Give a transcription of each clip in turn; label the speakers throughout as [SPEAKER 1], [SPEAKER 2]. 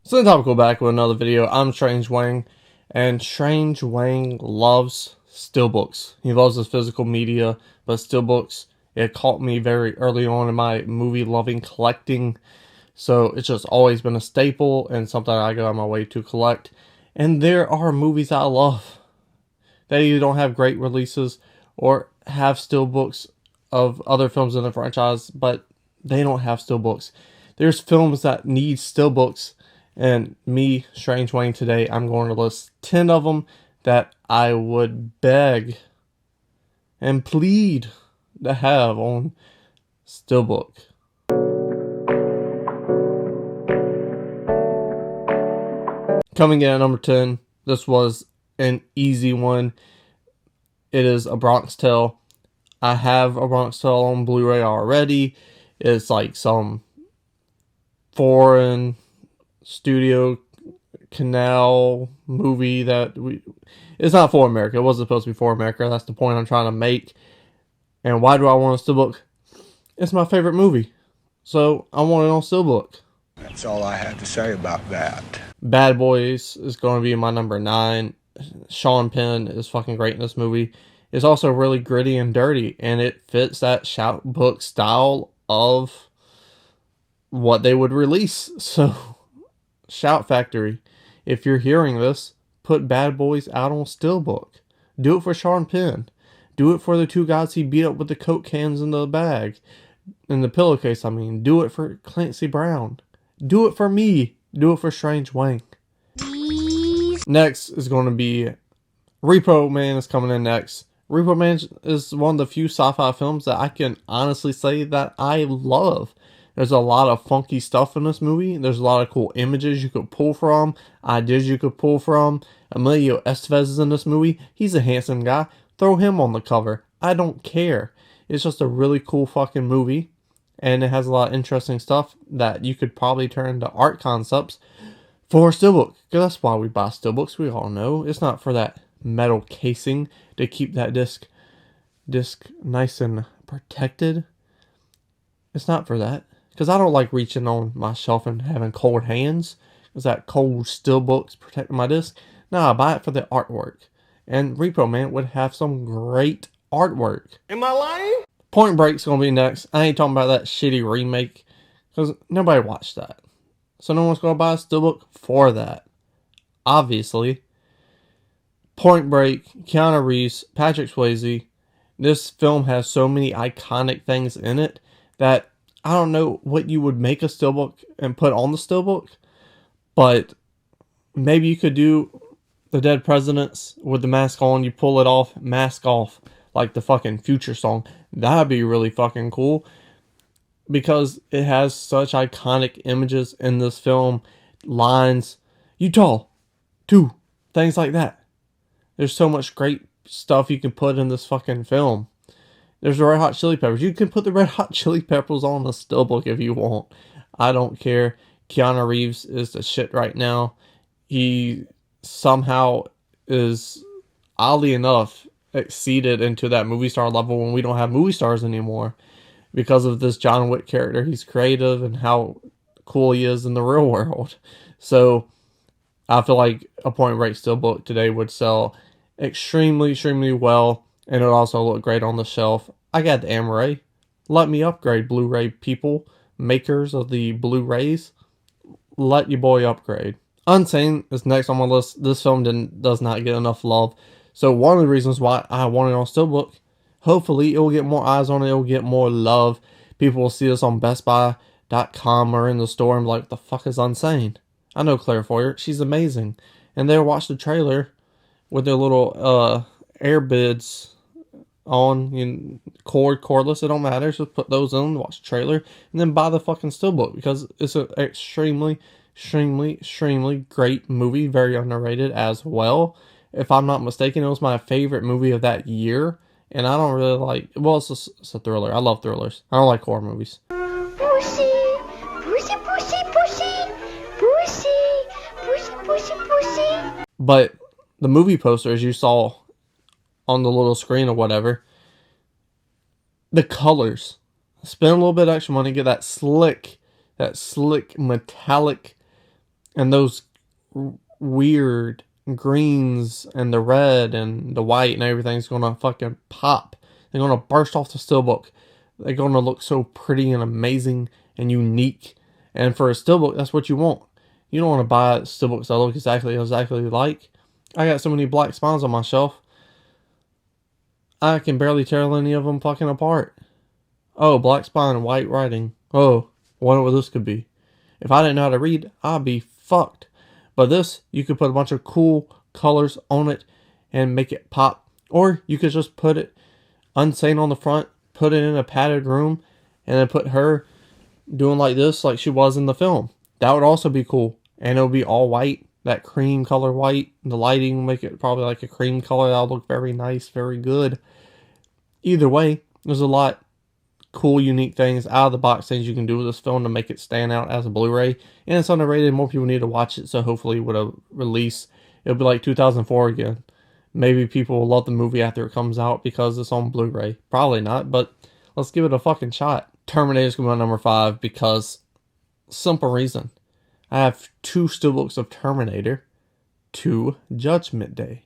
[SPEAKER 1] So then topical back with another video. I'm Strange Wang, and Strange Wang loves steelbooks. He loves his physical media, but steelbooks, it caught me very early on in my movie loving collecting. So it's just always been a staple and something I go on my way to collect. And there are movies I love. They either don't have great releases or have steelbooks of other films in the franchise, but they don't have steelbooks. There's films that need steelbooks, and me, Strange Wayne, today I'm going to list 10 of them that I would beg and plead to have on steelbook. Coming in at number 10, this was an easy one. It is A Bronx Tale. I have A Bronx Tale on Blu-ray already. It's like some foreign studio canal movie it's not for America. It wasn't supposed to be for America. That's the point I'm trying to make. And why do I want a steelbook? It's my favorite movie, so I want it on steelbook.
[SPEAKER 2] That's all I have to say about that.
[SPEAKER 1] Bad Boys is going to be my number 9. Sean Penn is fucking great in this movie. It's also really gritty and dirty, and it fits that shout book style of what they would release. So, Shout Factory, if you're hearing this, put Bad Boys out on steelbook. Do it for Sean Penn. Do it for the two guys he beat up with the Coke cans in the bag, in the pillowcase. Do it for Clancy Brown. Do it for me. Do it for Strange Wang. Next is going to be Repo Man is coming in next. Repo Man is one of the few sci-fi films that I can honestly say that I love. There's a lot of funky stuff in this movie. There's a lot of cool images you could pull from, ideas you could pull from. Emilio Estevez is in this movie. He's a handsome guy. Throw him on the cover. I don't care. It's just a really cool fucking movie. And it has a lot of interesting stuff that you could probably turn into art concepts for a steelbook. Because that's why we buy steelbooks. We all know. It's not for that metal casing to keep that disc nice and protected. It's not for that. Because I don't like reaching on my shelf and having cold hands. Because that cold steelbook's protecting my disc. No, I buy it for the artwork. And Repo Man would have some great artwork.
[SPEAKER 2] Am I lying?
[SPEAKER 1] Point Break's going to be next. I ain't talking about that shitty remake. Because nobody watched that. So no one's going to buy a steelbook for that. Obviously. Point Break, Keanu Reeves, Patrick Swayze. This film has so many iconic things in it that I don't know what you would make a steelbook and put on the steelbook. But maybe you could do the dead presidents with the mask on. You pull it off, mask off. Like the fucking Future song. That'd be really fucking cool. Because it has such iconic images in this film. Lines. You tall. 2. Things like that. There's so much great stuff you can put in this fucking film. There's the Red Hot Chili Peppers. You can put the Red Hot Chili Peppers on a steelbook if you want. I don't care. Keanu Reeves is the shit right now. He somehow is, oddly enough, exceeded into that movie star level when we don't have movie stars anymore. Because of this John Wick character. He's creative and how cool he is in the real world. So, I feel like a Point Break steelbook today would sell extremely, extremely well. And it would also look great on the shelf. I got the Amaray. Let me upgrade, Blu-ray people. Makers of the Blu-rays. Let your boy upgrade. Unsane is next on my list. This film does not get enough love. So one of the reasons why I want it on steelbook, hopefully it will get more eyes on it. It will get more love. People will see this on bestbuy.com or in the store and be like, what the fuck is Unsane? I know Claire Foyer. She's amazing. And they'll watch the trailer with their little Airbids on, cordless, it don't matter, just put those in, watch the trailer, and then buy the fucking steelbook, because it's an extremely, extremely, extremely great movie, very underrated as well. If I'm not mistaken, it was my favorite movie of that year, and I don't really like, well, it's a thriller. I love thrillers. I don't like horror movies.
[SPEAKER 3] Pussy, pussy, pussy, pussy, pussy, pussy, pussy, pussy.
[SPEAKER 1] But the movie poster, as you saw on the little screen or whatever, the colors. Spend a little bit extra money, get that slick metallic And those weird greens and the red and the white and everything's gonna fucking pop. They're gonna burst off the Steelbook. They're gonna look so pretty and amazing and unique. And for a Steelbook, that's what you want. You don't want to buy Steelbooks that look exactly like. I got so many black spines on my shelf, I can barely tell any of them fucking apart. Oh, black spine and white writing. Oh, wonder what this could be. If I didn't know how to read, I'd be fucked. But this, you could put a bunch of cool colors on it and make it pop. Or you could just put it unstained on the front, put it in a padded room, and then put her doing like this, like she was in the film. That would also be cool. And it would be all white, that cream color white. The lighting will make it probably like a cream color. That'll look very nice, very good. Either way, there's a lot cool, unique things, out of the box things you can do with this film to make it stand out as a Blu-ray. And it's underrated. More people need to watch it, so hopefully with a release, it'll be like 2004 again. Maybe people will love the movie after it comes out because it's on Blu-ray. Probably not, but let's give it a fucking shot. Terminator's going to be number 5 because simple reason. I have 2 steelbooks of Terminator, 2 Judgment Day.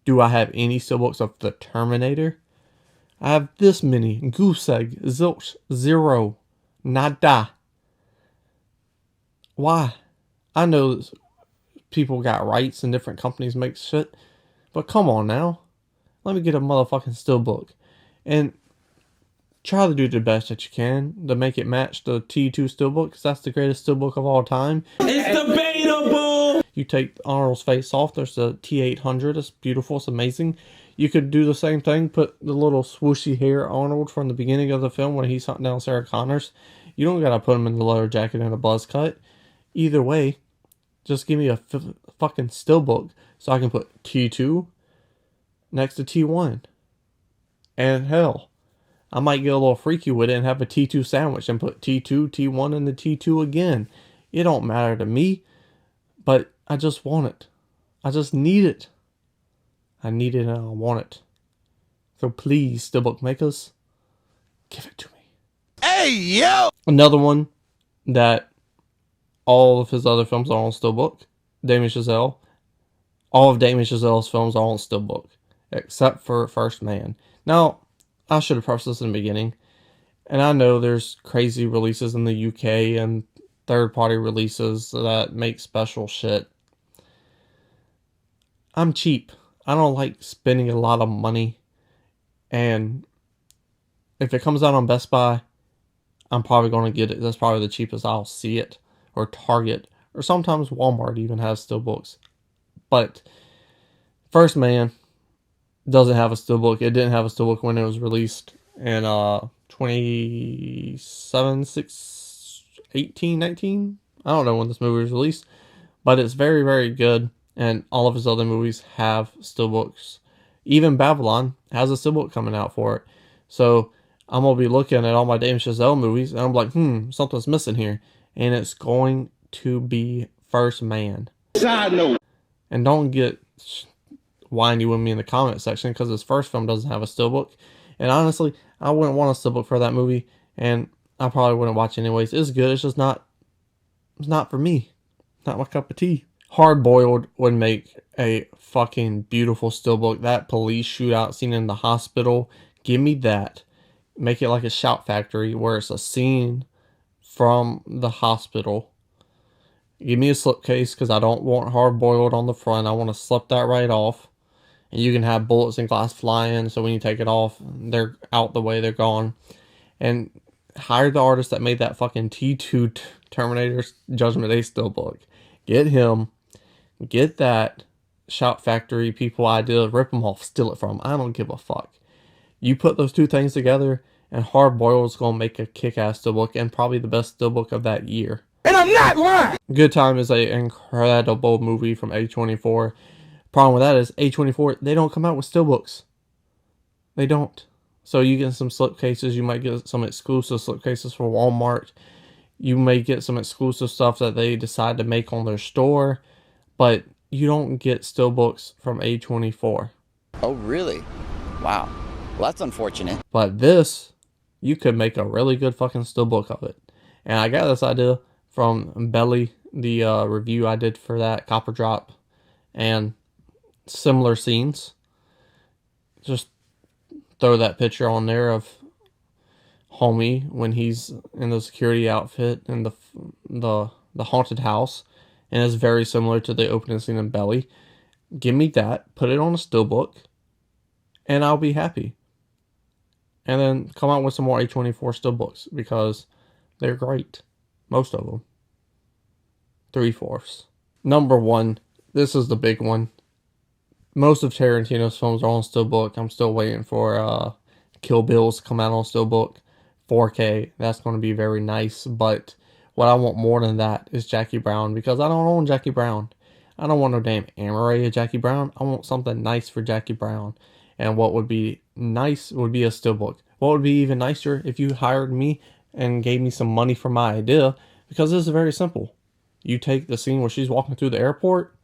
[SPEAKER 1] Do I have any steelbooks of the Terminator? I have this many. Goose egg. Zilch. 0. Nada. Why? I know people got rights and different companies make shit. But come on now. Let me get a motherfucking steelbook. And try to do the best that you can to make it match the T2 steelbook. Because that's the greatest steelbook of all time.
[SPEAKER 4] It's debatable!
[SPEAKER 1] You take Arnold's face off. There's the T800. It's beautiful. It's amazing. You could do the same thing, put the little swooshy hair Arnold from the beginning of the film when he's hunting down Sarah Connors. You don't gotta put him in the leather jacket and a buzz cut. Either way, just give me a fucking steelbook so I can put T2 next to T1. And hell, I might get a little freaky with it and have a T2 sandwich and put T2, T1, and the T2 again. It don't matter to me, but I just want it. I just need it. I need it and I want it. So please, steelbook makers, give it to me.
[SPEAKER 2] Hey, yo!
[SPEAKER 1] Another one that all of his other films are on steelbook. Damien Chazelle. All of Damien Chazelle's films are on steelbook, except for First Man. Now, I should have prefaced this in the beginning, and I know there's crazy releases in the UK and third-party releases that make special shit. I'm cheap. I don't like spending a lot of money, and if it comes out on Best Buy, I'm probably going to get it. That's probably the cheapest I'll see it, or Target, or sometimes Walmart even has steelbooks. But First Man doesn't have a steelbook. It didn't have a steelbook when it was released in 18, 19. I don't know when this movie was released, but it's very, very good. And all of his other movies have steelbooks. Even Babylon has a steelbook coming out for it. So I'm going to be looking at all my Damien Chazelle movies, and I'm like, something's missing here. And it's going to be First Man.
[SPEAKER 4] Side note.
[SPEAKER 1] And don't get whiny with me in the comment section, because his first film doesn't have a steelbook. And honestly, I wouldn't want a steelbook for that movie, and I probably wouldn't watch it anyways. It's good. It's just not for me. Not my cup of tea. Hard Boiled would make a fucking beautiful steelbook. That police shootout scene in the hospital, give me that. Make it like a Shout Factory where it's a scene from the hospital. Give me a slipcase because I don't want Hard Boiled on the front. I want to slip that right off. And you can have bullets and glass flying, so when you take it off, they're out the way, they're gone. And hire the artist that made that fucking T2 Terminator Judgment Day steelbook. Get him. Get that Shout Factory people idea, rip them off, steal it from them. I don't give a fuck. You put those two things together, and Hard Boiled is going to make a kick-ass steelbook, and probably the best steelbook of that year.
[SPEAKER 2] And I'm not lying!
[SPEAKER 1] Good Time is an incredible movie from A24. Problem with that is, A24, they don't come out with steelbooks. They don't. So you get some slipcases, you might get some exclusive slipcases for Walmart. You may get some exclusive stuff that they decide to make on their store. But you don't get steelbooks from A24.
[SPEAKER 5] Oh, really? Wow. Well, that's unfortunate.
[SPEAKER 1] But this, you could make a really good fucking steelbook of it. And I got this idea from Belly the review I did for that Copper Drop and similar scenes. Just throw that picture on there of homie when he's in the security outfit in the haunted house, and it's very similar to the opening scene in Belly. Give me that, put it on a Steelbook, and I'll be happy. And then come out with some more A24 Steelbooks, because they're great. Most of them. 3/4. Number 1, this is the big one. Most of Tarantino's films are on Steelbook. I'm still waiting for Kill Bill's to come out on Steelbook. 4K. That's going to be very nice. But what I want more than that is Jackie Brown, because I don't own Jackie Brown. I don't want no damn Amaray of Jackie Brown. I want something nice for Jackie Brown. And what would be nice would be a Steelbook. What would be even nicer if you hired me and gave me some money for my idea, because this is very simple. You take the scene where she's walking through the airport,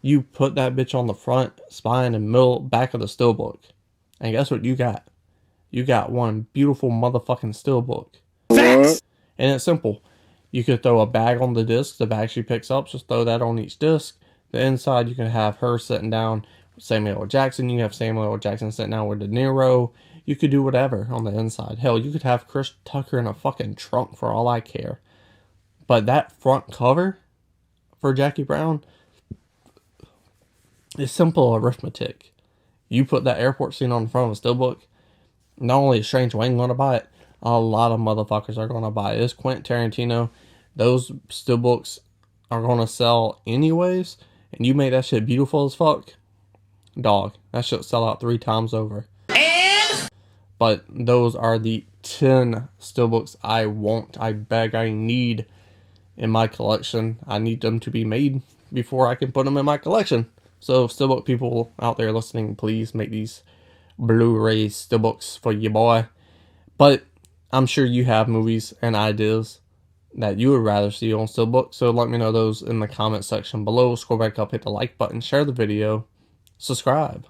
[SPEAKER 1] you put that bitch on the front, spine, and middle back of the Steelbook. And guess what you got? You got one beautiful motherfucking Steelbook.
[SPEAKER 2] Facts.
[SPEAKER 1] And it's simple. You could throw a bag on the disc, the bag she picks up, just throw that on each disc. The inside, you can have her sitting down with Samuel L. Jackson. You can have Samuel L. Jackson sitting down with De Niro. You could do whatever on the inside. Hell, you could have Chris Tucker in a fucking trunk for all I care. But that front cover for Jackie Brown is simple arithmetic. You put that airport scene on the front of a Steelbook, not only is Strange Wang going to buy it, a lot of motherfuckers are going to buy it. It's Quentin Tarantino. Those Steelbooks are going to sell anyways, and you make that shit beautiful as fuck, dog, that shit sell out 3 times over. But those are the 10 Steelbooks I want, I beg, I need in my collection. I need them to be made before I can put them in my collection. So Steelbook people out there listening, please make these Blu-ray Steelbooks for your boy. But I'm sure you have movies and ideas that you would rather see on Steelbook, so let me know those in the comment section below. Scroll back up, hit the like button, share the video, subscribe.